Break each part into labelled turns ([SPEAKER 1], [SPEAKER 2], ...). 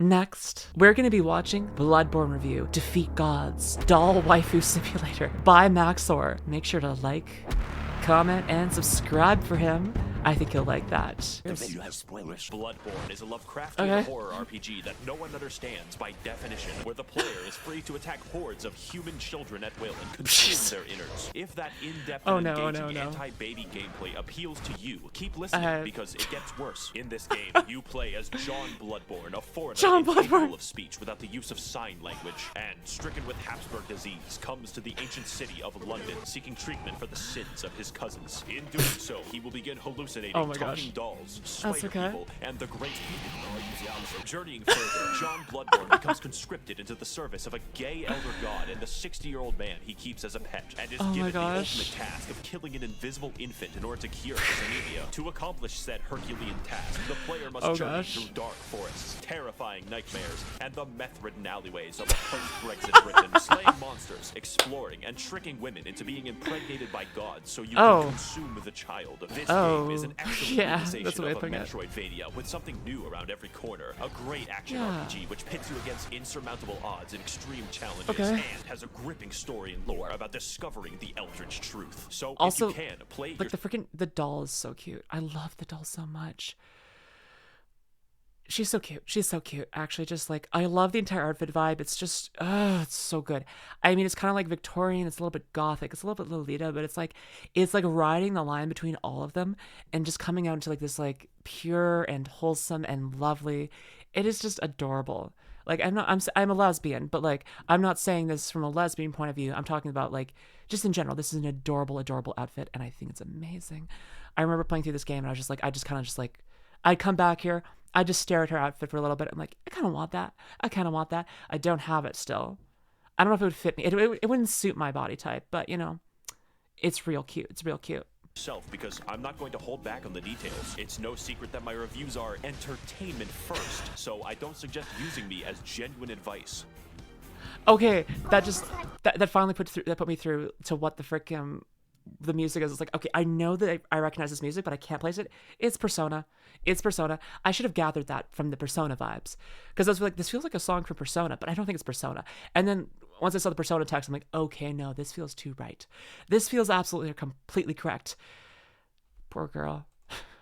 [SPEAKER 1] Next, we're going to be watching Bloodborne review, Defeat Gods, Doll Waifu Simulator by Max0r. Make sure to like, comment, and subscribe for him. I think you'll like that.
[SPEAKER 2] You have spoilers. Bloodborne is a Lovecraftian horror RPG that no one understands by definition, where the player is free to attack hordes of human children at will and consume their innards. If that in-depth and engaging anti-baby gameplay appeals to you, keep listening because it gets worse. In this game, you play as John Bloodborne, a foreigner incapable of speech without the use of sign language, and stricken with Habsburg disease, comes to the ancient city of London, seeking treatment for the sins of his cousins. In doing so, he will begin hallucinating talking dolls, spider people, and the great people. Journeying further, John Bloodborne becomes conscripted into the service of a gay elder god and the 60-year-old man he keeps as a pet, and is given the ultimate task of killing an invisible infant in order to cure his anemia. To accomplish said Herculean task, the player must journey through dark forests, terrifying nightmares, and the meth-ridden alleyways of a post-Brexit Britain, slaying monsters, exploring, and tricking women into being impregnated by gods so you can consume the child. This game is an excellent realization of a Metroidvania with something new around every corner. A great action RPG which pits you against insurmountable odds and extreme challenges, and has a gripping story and lore about discovering the eldritch truth. So also, if you can, play
[SPEAKER 1] like the doll is so cute. I love the doll so much. She's so cute. She's so cute. Actually, just like, I love the entire outfit vibe. It's just, it's so good. I mean, it's kind of like Victorian. It's a little bit gothic. It's a little bit Lolita, but it's like riding the line between all of them and just coming out into like this like pure and wholesome and lovely. It is just adorable. Like, I'm a lesbian, but like, I'm not saying this from a lesbian point of view. I'm talking about like, just in general, this is an adorable, adorable outfit. And I think it's amazing. I remember playing through this game and I was just like, I'd come back here. I just stare at her outfit for a little bit. I'm like, I kind of want that. I kind of want that. I don't have it still. I don't know if it would fit me. It wouldn't suit my body type, but you know, it's real cute. It's real cute.
[SPEAKER 2] Because I'm not going to hold back on the details. It's no secret that my reviews are entertainment first, so I don't suggest using me as genuine advice.
[SPEAKER 1] Okay, that finally put me through to what the frick the music is. It's like, okay, I know that I recognize this music, but I can't place it. It's Persona. It's Persona. I should have gathered that from the Persona vibes, because I was like, this feels like a song from Persona, but I don't think it's Persona. And then once I saw the Persona text, I'm like, okay, no, this feels too right. This feels absolutely completely correct. Poor girl.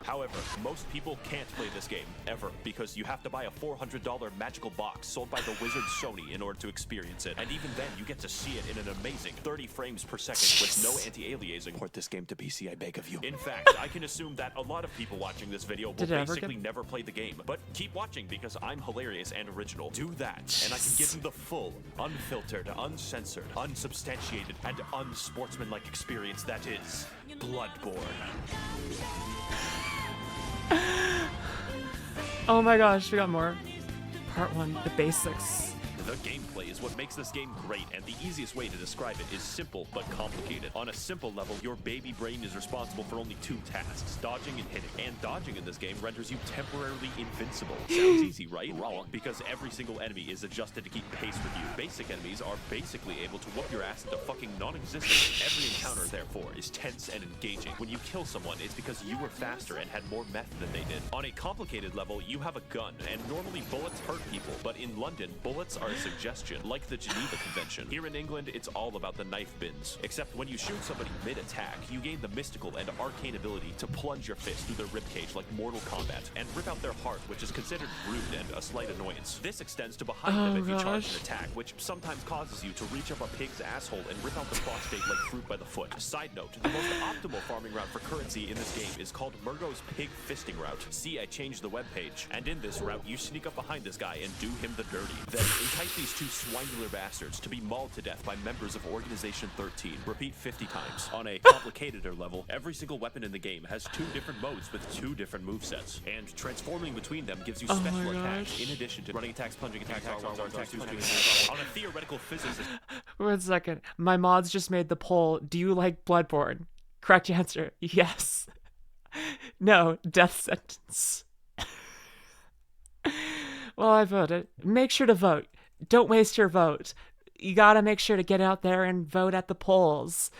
[SPEAKER 2] However, most people can't play this game, ever, because you have to buy a $400 magical box sold by the wizard Sony in order to experience it. And even then, you get to see it in an amazing 30 frames per second with no anti-aliasing. Port this game to PC, I beg of you. In fact, I can assume that a lot of people watching this video will basically never play the game. But keep watching, because I'm hilarious and original. Do that, and I can give you the full, unfiltered, uncensored, unsubstantiated, and unsportsmanlike experience that is Bloodborne.
[SPEAKER 1] Oh my gosh, we got more. Part 1, the basics.
[SPEAKER 2] The gameplay is what makes this game great, and the easiest way to describe it is simple but complicated. On a simple level, your baby brain is responsible for only 2 tasks, dodging and hitting. And dodging in this game renders you temporarily invincible. Sounds easy, right? Wrong, because every single enemy is adjusted to keep pace with you. Basic enemies are basically able to whoop your ass into fucking non-existence. Every encounter, therefore, is tense and engaging. When you kill someone, it's because you were faster and had more meth than they did. On a complicated level, you have a gun, and normally bullets hurt people, but in London, bullets are a suggestion, like the Geneva Convention. Here in England, it's all about the knife bins. Except when you shoot somebody mid-attack, you gain the mystical and arcane ability to plunge your fist through their ribcage like Mortal Kombat, and rip out their heart, which is considered rude and a slight annoyance. This extends to behind them if you charge an attack, which sometimes causes you to reach up a pig's asshole and rip out the prostate like fruit by the foot. Side note, the most optimal farming route for currency in this game is called Murgo's Pig Fisting Route. See, I changed the webpage. And in this route, you sneak up behind this guy and do him the dirty. Then entice these 2 swineler bastards to be mauled to death by members of Organization 13. Repeat 50 times. On a complicateder level, every single weapon in the game has 2 different modes with 2 different movesets, and transforming between them gives you special attacks in addition to running attacks, plunging attacks, attacks, on a theoretical physicist.
[SPEAKER 1] 1 second. My mods just made the poll. Do you like Bloodborne? Correct answer. Yes. No. Death sentence. Well, I voted. Make sure to vote. Don't waste your vote. You gotta make sure to get out there and vote at the polls.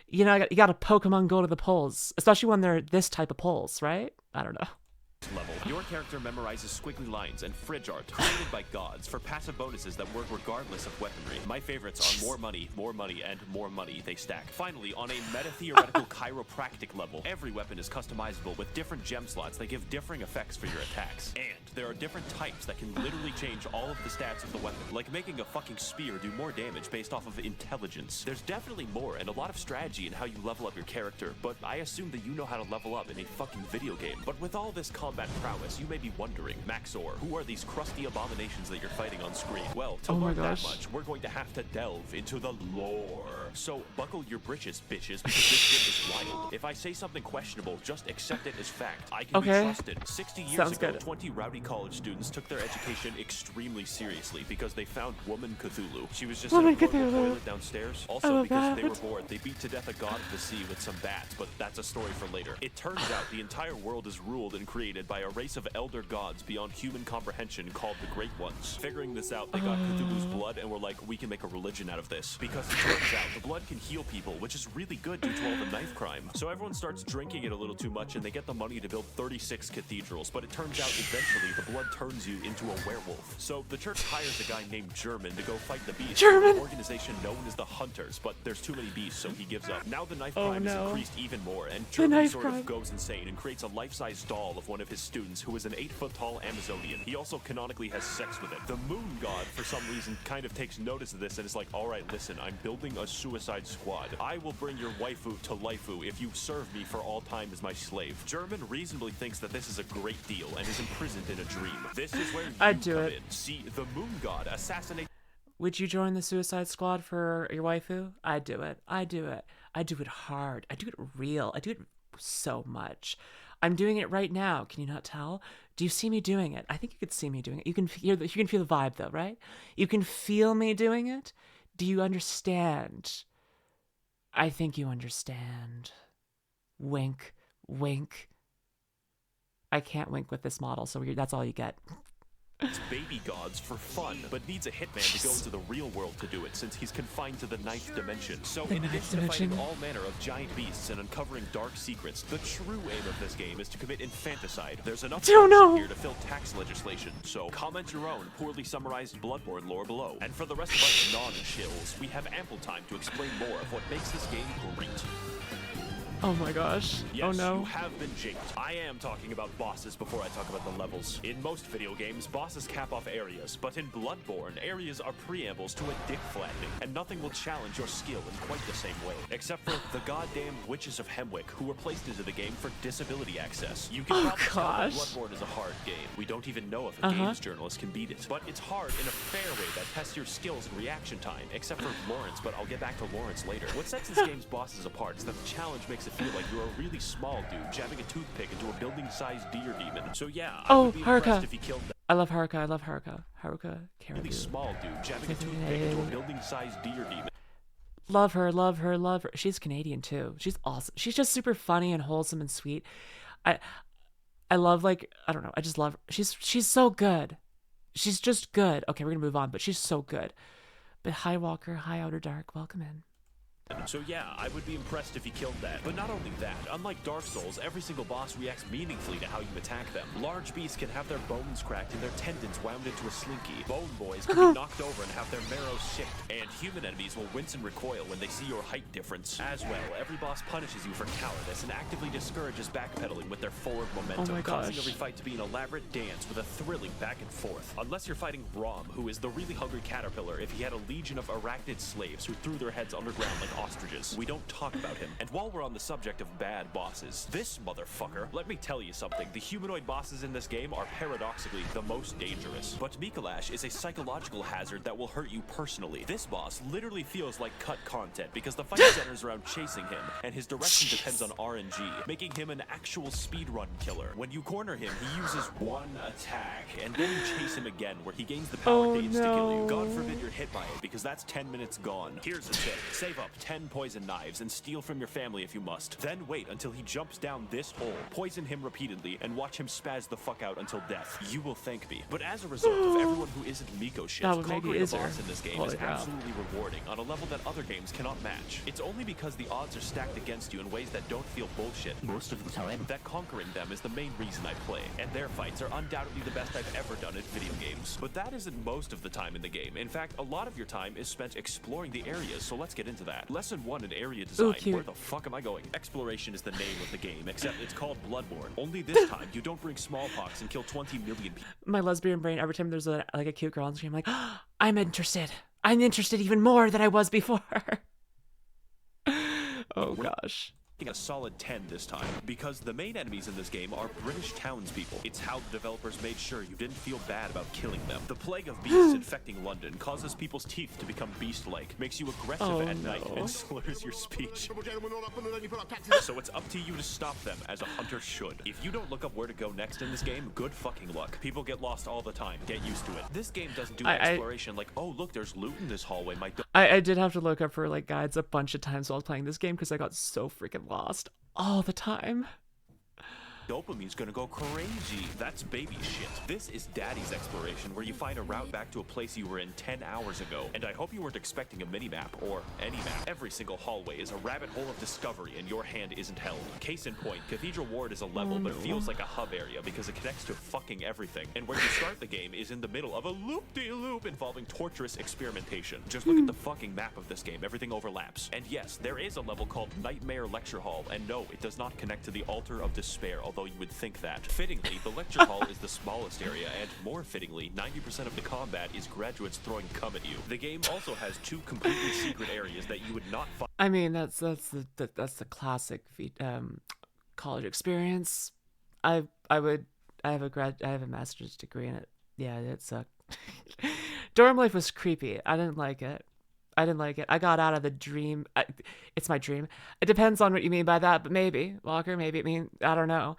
[SPEAKER 1] You know, you gotta Pokemon go to the polls, especially when they're this type of polls, right? I don't know.
[SPEAKER 2] level. Your character memorizes squiggly lines and fridge art created by gods for passive bonuses that work regardless of weaponry. My favorites are more money, and more money they stack. Finally, on a meta-theoretical chiropractic level, every weapon is customizable with different gem slots that give differing effects for your attacks. And there are different types that can literally change all of the stats of the weapon, like making a fucking spear do more damage based off of intelligence. There's definitely more and a lot of strategy in how you level up your character, but I assume that you know how to level up in a fucking video game. But with all this combat prowess, you may be wondering, Max0r, who are these crusty abominations that you're fighting on screen? Well, to learn that much, we're going to have to delve into the lore. So buckle your britches, bitches, because this shit is wild. If I say something questionable, just accept it as fact. I can be trusted. 60 years ago, 20 rowdy college students took their education extremely seriously because they found Woman Cthulhu. She was just in a portable toilet downstairs. Also, because they were bored, they beat to death a god of the sea with some bats, but that's a story for later. It turns out the entire world is ruled and created by a race of elder gods beyond human comprehension called the Great Ones. Figuring this out, they got Cthulhu's blood and were like, we can make a religion out of this. Because it turns out the blood can heal people, which is really good due to all the knife crime. So everyone starts drinking it a little too much and they get the money to build 36 cathedrals, but it turns out eventually the blood turns you into a werewolf. So the church hires a guy named German to go fight the beast. An organization known as the Hunters, but there's too many beasts, so he gives up. Now the knife crime is increased even more, and German sort of goes insane and creates a life-size doll of one of his students who is an 8-foot-tall Amazonian. He also canonically has sex with it. The moon god, for some reason, kind of takes notice of this and is like, alright, listen, I'm building a suicide squad. I will bring your waifu to laifu if you serve me for all time as my slave. German reasonably thinks that this is a great deal and is imprisoned in a dream. This is where you come in. See, the moon god assassinates.
[SPEAKER 1] Would you join the Suicide Squad for your waifu? I'd do it. I do it. I do it hard. I do it real. I do it so much. I'm doing it right now. Can you not tell? Do you see me doing it? I think you could see me doing it. You can feel the vibe though, right? You can feel me doing it. Do you understand? I think you understand. Wink, wink. I can't wink with this model, so that's all you get.
[SPEAKER 2] It's baby gods for fun, but needs a hitman to go into the real world to do it since he's confined to the ninth dimension. So in addition to fighting all manner of giant beasts and uncovering dark secrets, the true aim of this game is to commit infanticide. There's enough here to fill tax legislation, so comment your own poorly summarized Bloodborne lore below. And for the rest of us non-shills, we have ample time to explain more of what makes this game great.
[SPEAKER 1] Oh my gosh.
[SPEAKER 2] Yes,
[SPEAKER 1] oh no.
[SPEAKER 2] You have been jinked. I am talking about bosses before I talk about the levels. In most video games, bosses cap off areas, but in Bloodborne, areas are preambles to a dick flattening, and nothing will challenge your skill in quite the same way. Except for the goddamn Witches of Hemwick, who were placed into the game for disability access. You can probably tell that Bloodborne is a hard game. We don't even know if a games journalist can beat it. But it's hard in a fair way that tests your skills and reaction time, except for Lawrence, but I'll get back to Lawrence later. What sets this game's bosses apart is that the challenge makes it feel like you're a really small dude jabbing a toothpick into a building-sized deer demon. So yeah, I would be impressed if he killed that.
[SPEAKER 1] I love Haruka. I love Haruka. Haruka,
[SPEAKER 2] really small dude jabbing a toothpick into a building-sized deer demon.
[SPEAKER 1] Love her, love her, love her. She's Canadian too. She's awesome. She's just super funny and wholesome and sweet. I love, like, I don't know. I just love her. She's so good. She's just good. Okay, we're gonna move on, but she's so good. But hi Walker, hi Outer Dark, welcome in.
[SPEAKER 2] So yeah, I would be impressed if he killed that. But not only that, unlike Dark Souls, every single boss reacts meaningfully to how you attack them. Large beasts can have their bones cracked and their tendons wound into a slinky. Bone boys can be knocked over and have their marrow shipped. And human enemies will wince and recoil when they see your height difference. As well, every boss punishes you for cowardice and actively discourages backpedaling with their forward momentum, causing every fight to be an elaborate dance with a thrilling back and forth. Unless you're fighting Rom, who is the really hungry caterpillar if he had a legion of arachnid slaves who threw their heads underground like ostriches. We don't talk about him. And while we're on the subject of bad bosses, this motherfucker, let me tell you something. The humanoid bosses in this game are paradoxically the most dangerous. But Mikolash is a psychological hazard that will hurt you personally. This boss literally feels like cut content because the fight centers around chasing him, and his direction depends on RNG, making him an actual speedrun killer. When you corner him, he uses one attack, and then you chase him again, where he gains the power to insta-kill you. God forbid you're hit by it, because that's 10 minutes gone. Here's a tip. Save up 10 10 poison knives and steal from your family if you must. Then wait until he jumps down this hole, poison him repeatedly, and watch him spaz the fuck out until death. You will thank me. But as a result of everyone who isn't Miko shit, conquering a boss in this game is absolutely rewarding on a level that other games cannot match. It's only because the odds are stacked against you in ways that don't feel bullshit most of the time that conquering them is the main reason I play, and their fights are undoubtedly the best I've ever done at video games. But that isn't most of the time in the game. In fact, a lot of your time is spent exploring the areas, so let's get into that. Lesson 1 in area design. Where the fuck am I going? Exploration is the name of the game, except it's called Bloodborne. Only this time, you don't bring smallpox and kill 20 million people.
[SPEAKER 1] My lesbian brain, every time there's a cute girl on screen, I'm like, oh, I'm interested. I'm interested even more than I was before. Oh gosh.
[SPEAKER 2] A solid 10 this time, because the main enemies in this game are British townspeople. It's how the developers made sure you didn't feel bad about killing them. The plague of beasts infecting London causes people's teeth to become beast-like, makes you aggressive at night, and slurs your speech. So it's up to you to stop them, as a hunter should. If you don't look up where to go next in this game, good fucking luck. People get lost all the time. Get used to it. This game doesn't do exploration like, oh look, there's loot in this hallway.
[SPEAKER 1] I did have to look up for like guides a bunch of times while I was playing this game because I got so freaking lost all the time.
[SPEAKER 2] Dopamine's gonna go crazy. That's baby shit. This is daddy's exploration, where you find a route back to a place you were in 10 hours ago. And I hope you weren't expecting a mini-map, or any map. Every single hallway is a rabbit hole of discovery, and your hand isn't held. Case in point, Cathedral Ward is a level, but feels like a hub area because it connects to fucking everything. And where you start the game is in the middle of a loop-de-loop involving torturous experimentation. Just look at the fucking map of this game. Everything overlaps. And yes, there is a level called Nightmare Lecture Hall, and no, it does not connect to the Altar of Despair, although you would think that. Fittingly, the lecture hall is the smallest area, and more fittingly, 90% of the combat is graduates throwing cum at you. The game also has 2 completely secret areas that you would not find.
[SPEAKER 1] I mean, that's the classic college experience. I have a master's degree in it. Yeah, it sucked. Dorm life was creepy. I didn't like it. I got out of the dream. It's my dream. It depends on what you mean by that, but maybe, Walker, maybe it mean, I don't know.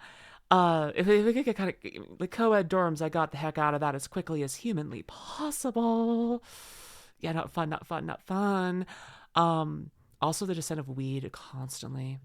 [SPEAKER 1] If we could get kind of the co-ed dorms, I got the heck out of that as quickly as humanly possible. Yeah, not fun. Also the descent of weed constantly.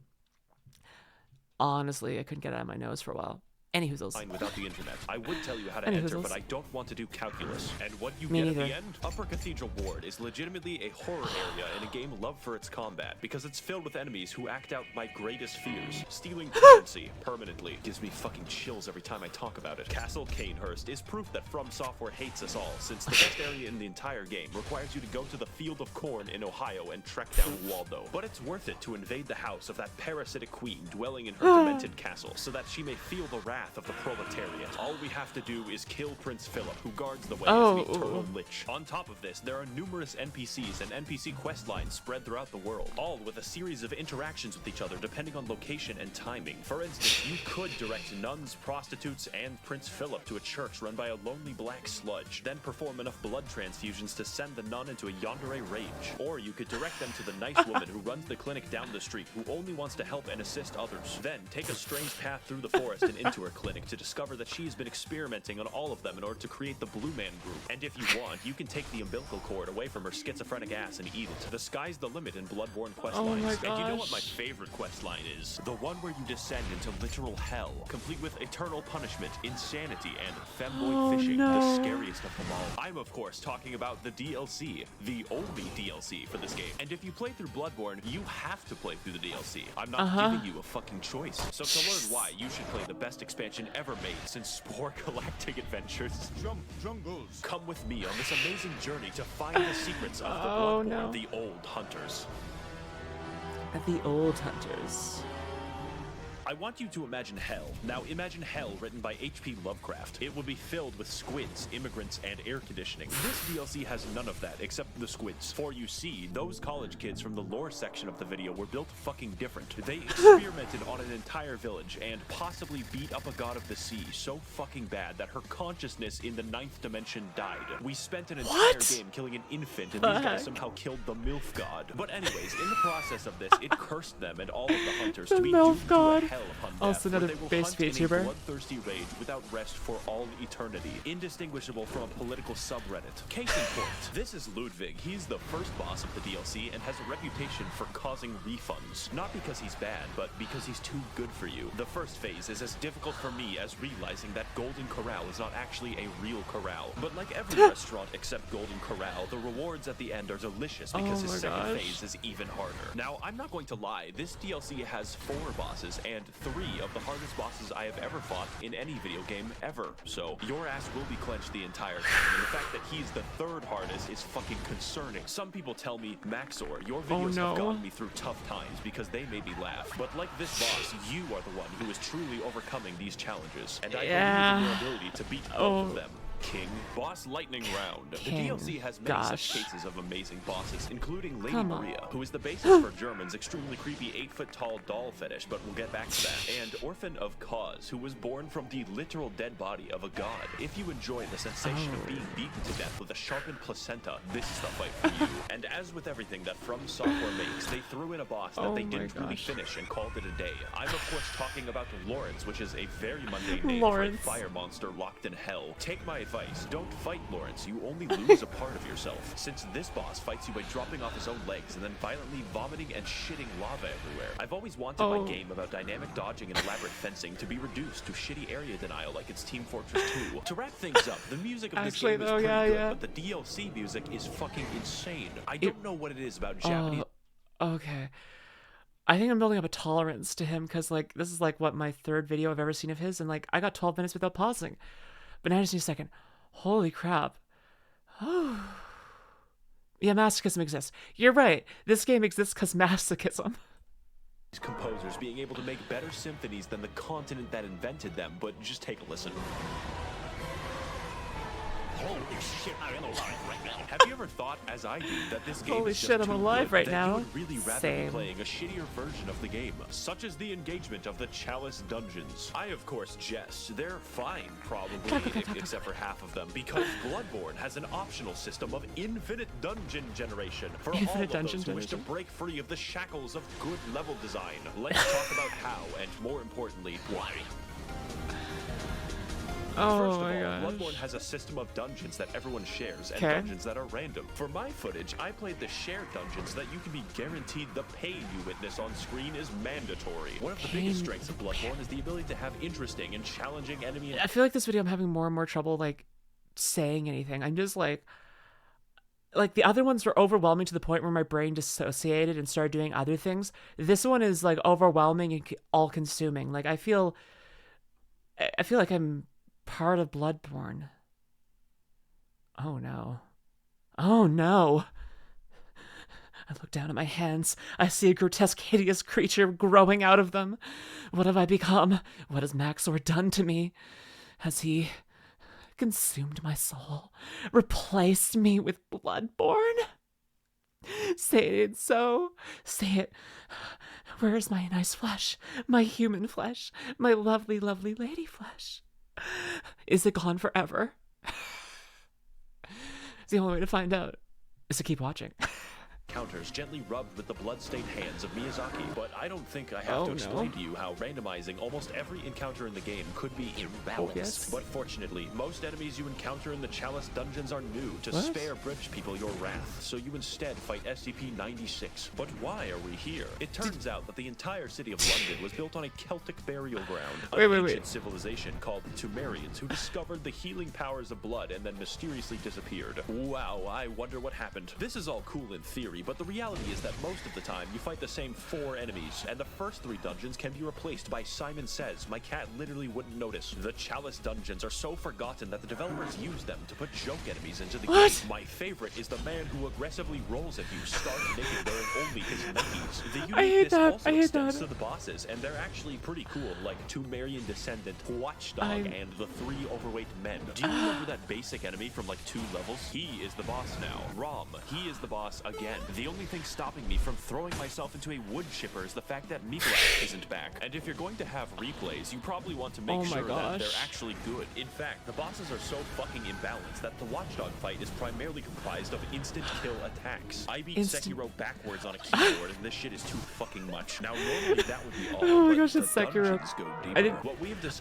[SPEAKER 1] Honestly, I couldn't get it out of my nose for a while. Anyhoozles.
[SPEAKER 2] Without the internet. I would tell you how to enter, but I don't want to do calculus. And what you get at the end? Upper Cathedral Ward is legitimately a horror area in a game loved for its combat, because it's filled with enemies who act out my greatest fears. Stealing currency permanently gives me fucking chills every time I talk about it. Castle Canehurst is proof that From Software hates us all, since the best area in the entire game requires you to go to the Field of Corn in Ohio and trek down Waldo. But it's worth it to invade the house of that parasitic queen dwelling in her demented castle, so that she may feel the wrath of the proletariat. All we have to do is kill Prince Philip, who guards the way as an eternal lich. On top of this, there are numerous NPCs and NPC quest lines spread throughout the world, all with a series of interactions with each other depending on location and timing. For instance, you could direct nuns, prostitutes, and Prince Philip to a church run by a lonely black sludge, then perform enough blood transfusions to send the nun into a yandere rage. Or you could direct them to the nice woman who runs the clinic down the street, who only wants to help and assist others. Then take a strange path through the forest and into her clinic to discover that she has been experimenting on all of them in order to create the Blue Man Group. And if you want, you can take the umbilical cord away from her schizophrenic ass and eat it. The sky's the limit in Bloodborne questlines. And you know what my favorite questline is? The one where you descend into literal hell, complete with eternal punishment, insanity, and femboy fishing, the scariest of them all. I'm of course talking about the DLC, the only DLC for this game. And if you play through Bloodborne, you have to play through the DLC. I'm not giving you a fucking choice. So to learn why, you should play the best expansion ever made since Spore Galactic Adventures. Jungles. Come with me on this amazing journey to find the secrets of the Bloodborne, the Old Hunters.
[SPEAKER 1] The Old Hunters.
[SPEAKER 2] I want you to imagine hell. Now imagine hell written by H.P. Lovecraft. It would be filled with squids, immigrants, and air conditioning. This DLC has none of that, except the squids. For you see, those college kids from the lore section of the video were built fucking different. They experimented on an entire village and possibly beat up a god of the sea so fucking bad that her consciousness in the 9th dimension died. We spent an entire game killing an infant, and these guys somehow killed the MILF god. But anyways, in the process of this, it cursed them and all of the hunters to be doomed to a hell hell upon death,
[SPEAKER 1] Also
[SPEAKER 2] where
[SPEAKER 1] another
[SPEAKER 2] they will
[SPEAKER 1] base
[SPEAKER 2] hunt in a
[SPEAKER 1] VTuber.
[SPEAKER 2] bloodthirsty rage without rest for all eternity, indistinguishable from a political subreddit. Case in point, this is Ludwig. He's the first boss of the DLC and has a reputation for causing refunds. Not because he's bad, but because he's too good for you. The first phase is as difficult for me as realizing that Golden Corral is not actually a real corral. But like every restaurant except Golden Corral, the rewards at the end are delicious because his second phase is even harder. Now, I'm not going to lie, this DLC has 4 bosses and 3 of the hardest bosses I have ever fought in any video game ever. So, your ass will be clenched the entire time, and the fact that he's the 3rd hardest is fucking concerning. Some people tell me, Max0r, your videos have gotten me through tough times because they made me laugh. But like this boss, you are the one who is truly overcoming these challenges, and I believe in your ability to beat both of them. King, Boss Lightning Round. The DLC has many such cases of amazing bosses, including Lady Maria, who is the basis for German's extremely creepy 8-foot-tall doll fetish, but we'll get back to that, and Orphan of Cause, who was born from the literal dead body of a god. If you enjoy the sensation of being beaten to death with a sharpened placenta, this is the fight for you. And as with everything that From Software makes, they threw in a boss that they didn't really finish and called it a day. I'm of course talking about Lawrence, which is a very mundane name for a fire monster locked in hell. Take my advice, don't fight Lawrence, you only lose a part of yourself, since this boss fights you by dropping off his own legs and then violently vomiting and shitting lava everywhere. I've always wanted my game about dynamic dodging and elaborate fencing to be reduced to shitty area denial like it's Team Fortress 2. To wrap things up, the music of this game is pretty good, but the DLC music is fucking insane. I don't know what it is about Japanese...
[SPEAKER 1] Okay. I think I'm building up a tolerance to him because, like, this is, like, what, my 3rd video I've ever seen of his, and, like, I got 12 minutes without pausing. But now I just need a second. Holy crap. Oh. Yeah, masochism exists. You're right. This game exists because masochism.
[SPEAKER 2] Composers being able to make better symphonies than the continent that invented them, but just take a listen. Holy shit, I'm alive right now. Have you ever thought, as I do, that this game is just
[SPEAKER 1] I'm alive right now.
[SPEAKER 2] You would really rather be playing a shittier version of the game, such as the engagement of the Chalice dungeons. I, of course, jest. They're fine, probably, except for half of them, because Bloodborne has an optional system of infinite dungeon generation for all of those who wish to break free of the shackles of good level design. Let's talk about how, and more importantly, why. First of all, Bloodborne has a system of dungeons that everyone shares and dungeons that are random. For my footage, I played the shared dungeons that you can be guaranteed the pain you witness on screen is mandatory. One of the biggest strengths of Bloodborne is the ability to have interesting and challenging enemy...
[SPEAKER 1] I feel like this video I'm having more and more trouble, like, saying anything. I'm just, like, the other ones were overwhelming to the point where my brain dissociated and started doing other things. This one is, like, overwhelming and all-consuming. Like, I feel like I'm part of Bloodborne. Oh no. Oh no. I look down at my hands. I see a grotesque, hideous creature growing out of them. What have I become? What has Max0r done to me? Has he consumed my soul? Replaced me with Bloodborne? Say it so. Say it. Where is my nice flesh? My human flesh? My lovely, lovely lady flesh? Is it gone forever? The only way to find out is to keep watching.
[SPEAKER 2] Counters gently rubbed with the blood-stained hands of Miyazaki, but I don't think I have to explain to you how randomizing almost every encounter in the game could be imbalanced. But fortunately, most enemies you encounter in the Chalice dungeons are new to spare British people your wrath, so you instead fight SCP-96. But why are we here? It turns out that the entire city of London was built on a Celtic burial ground, an ancient civilization called the Tumerians, who discovered the healing powers of blood and then mysteriously disappeared. Wow, I wonder what happened. This is all cool in theory, but the reality is that most of the time you fight the same 4 enemies, and the first 3 dungeons can be replaced by Simon Says. My cat literally wouldn't notice. The Chalice dungeons are so forgotten that the developers use them to put joke enemies into the game. My favorite is the man who aggressively rolls at you, stark naked, wearing only his Nikes. The uniqueness also extends to the bosses, and they're actually pretty cool, like Tumerian Descendant, Watchdog, and the 3 overweight men. Do you remember that basic enemy from like 2 levels? He is the boss now. Rom, he is the boss again. The only thing stopping me from throwing myself into a wood chipper is the fact that Mikołaj isn't back. And if you're going to have replays, you probably want to make sure that they're actually good. In fact, the bosses are so fucking imbalanced that the Watchdog fight is primarily comprised of instant kill attacks. I beat Sekiro backwards on a keyboard, and this shit is too fucking much. Now, normally that would be all.
[SPEAKER 1] Oh my gosh, it's Sekiro.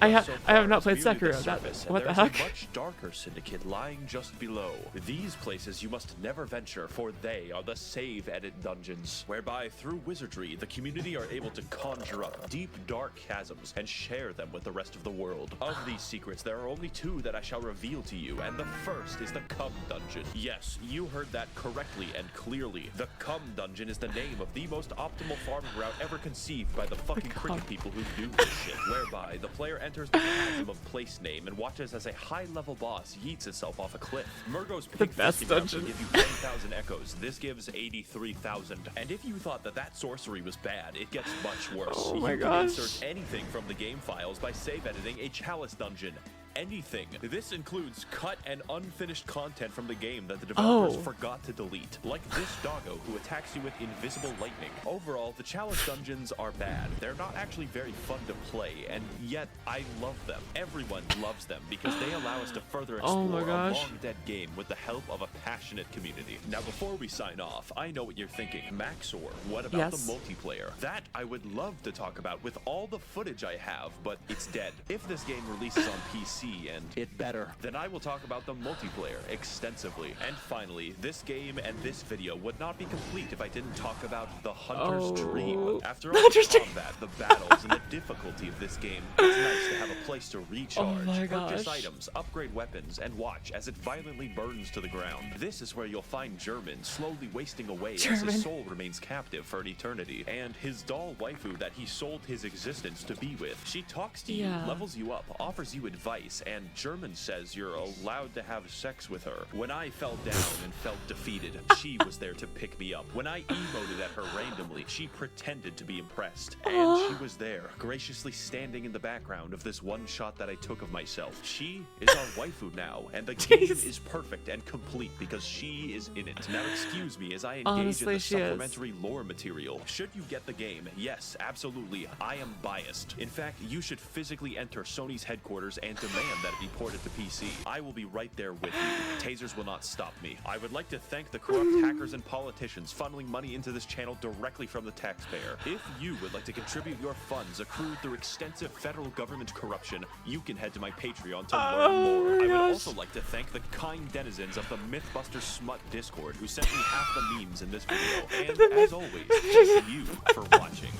[SPEAKER 1] I have not played Sekiro. What the heck?
[SPEAKER 2] There's a much darker syndicate lying just below. These places you must never venture, for they are the save edit dungeons, whereby through wizardry the community are able to conjure up deep dark chasms and share them with the rest of the world. Of these secrets, there are only two that I shall reveal to you, and the first is the Cum Dungeon. Yes, you heard that correctly and clearly. The Cum Dungeon is the name of the most optimal farming route ever conceived by the fucking cricket people who do this shit, whereby the player enters the chasm of place name and watches as a high-level boss yeets itself off a cliff. Murgo's
[SPEAKER 1] the best dungeon.
[SPEAKER 2] Give you 10,000 echoes. This gives 83,000. And if you thought that sorcery was bad, it gets much worse.
[SPEAKER 1] Oh my
[SPEAKER 2] you
[SPEAKER 1] gosh.
[SPEAKER 2] can insert anything from the game files by save editing a Chalice dungeon. Anything. This includes cut and unfinished content from the game that the developers forgot to delete, like this doggo who attacks you with invisible lightning. Overall, the Chalice dungeons are bad. They're not actually very fun to play, and yet I love them. Everyone loves them because they allow us to further explore a long-dead game with the help of a passionate community. Now, before we sign off, I know what you're thinking. Max0r, what about the multiplayer? That I would love to talk about with all the footage I have, but it's dead. If this game releases on PC, and it better, then I will talk about the multiplayer extensively. And finally, this game and this video would not be complete if I didn't talk about the Hunter's Dream. After all the combat, the battles, and the difficulty of this game, it's nice to have a place to recharge, purchase items, upgrade weapons, and watch as it violently burns to the ground. This is where you'll find German slowly wasting away as his soul remains captive for an eternity. And his doll waifu that he sold his existence to be with, she talks to you, levels you up, offers you advice, and German says you're allowed to have sex with her. When I fell down and felt defeated, she was there to pick me up. When I emoted at her randomly, she pretended to be impressed. And she was there, graciously standing in the background of this one shot that I took of myself. She is our waifu now, and the game is perfect and complete because she is in it. Now excuse me as I engage in the supplementary lore material. Should you get the game, yes, absolutely, I am biased. In fact, you should physically enter Sony's headquarters and demand that it be ported to PC. I will be right there with you. Tasers will not stop me. I would like to thank the corrupt hackers and politicians funneling money into this channel directly from the taxpayer. If you would like to contribute your funds accrued through extensive federal government corruption, you can head to my Patreon to learn more. I would also like to thank the kind denizens of the Mythbusters Smut Discord who sent me half the memes in this video. And as always, thank you for watching.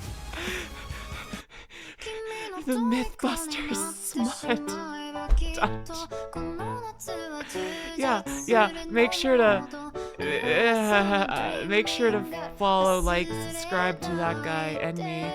[SPEAKER 1] The Mythbusters Smut. Yeah, make sure to follow, like, subscribe to that guy and me.